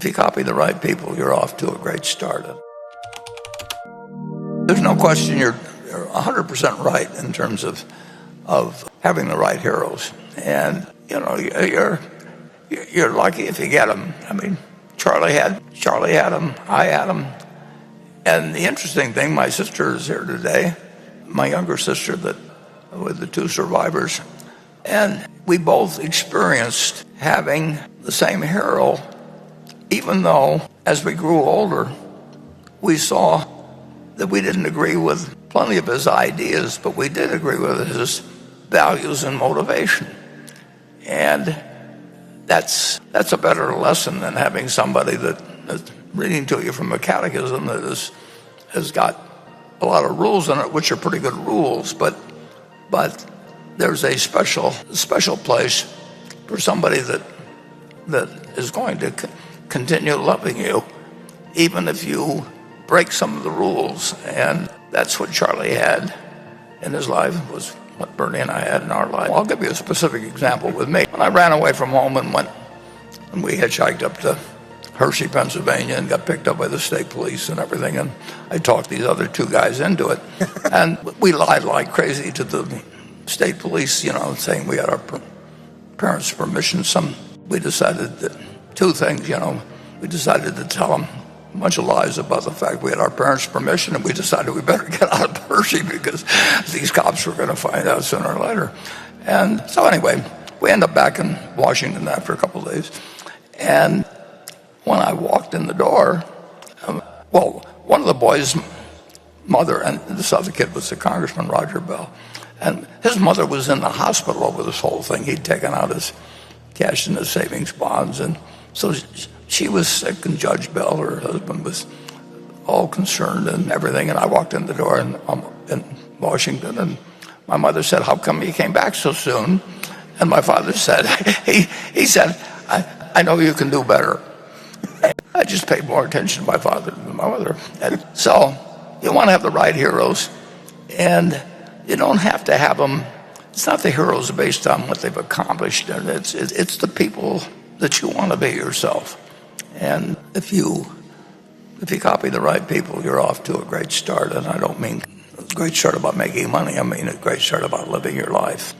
you copy the right people, you're off to a great start. There's no question you're 100% right in terms of having the right heroes. And, you know, you're lucky if you get them. I mean, Charlie had them, I had them. And the interesting thing, my sister is here today, my younger sister with the two survivors, and we both experienced having the same hero, even though as we grew older, we saw that we didn't agree with plenty of his ideas, but we did agree with his values and motivation. And that's a better lesson than having somebody that's reading to you from a catechism that has got a lot of rules in it, which are pretty good rules, but there's a special place for somebody that is going to continue loving you, even if you break some of the rules. And that's what Charlie had in his life, was what Bernie and I had in our life. I'll give you a specific example with me. When I ran away from home and we hitchhiked up to Hershey, Pennsylvania, and got picked up by the state police and everything, and I talked these other two guys into it. And we lied like crazy to the state police, you know, saying we had our parents' permission. We decided that two things, you know. We decided to tell them a bunch of lies about the fact we had our parents' permission, and we decided we better get out of Hershey because these cops were going to find out sooner or later. And so anyway, we ended up back in Washington after a couple of days. And when I walked in the door, one of the boys' mother, and this other kid was the Congressman Roger Bell, and his mother was in the hospital over this whole thing. He'd taken out his cash in his savings bonds, and so she was sick, and Judge Bell, her husband, was all concerned and everything. And I walked in the door in Washington, and my mother said, "How come you came back so soon?" And my father said, he said, I know you can do better. I just paid more attention to my father than my mother. And so you want to have the right heroes, and you don't have to have them. It's not the heroes based on what they've accomplished, and it's the people that you want to be yourself. And if you copy the right people, you're off to a great start. And I don't mean a great start about making money. I mean a great start about living your life.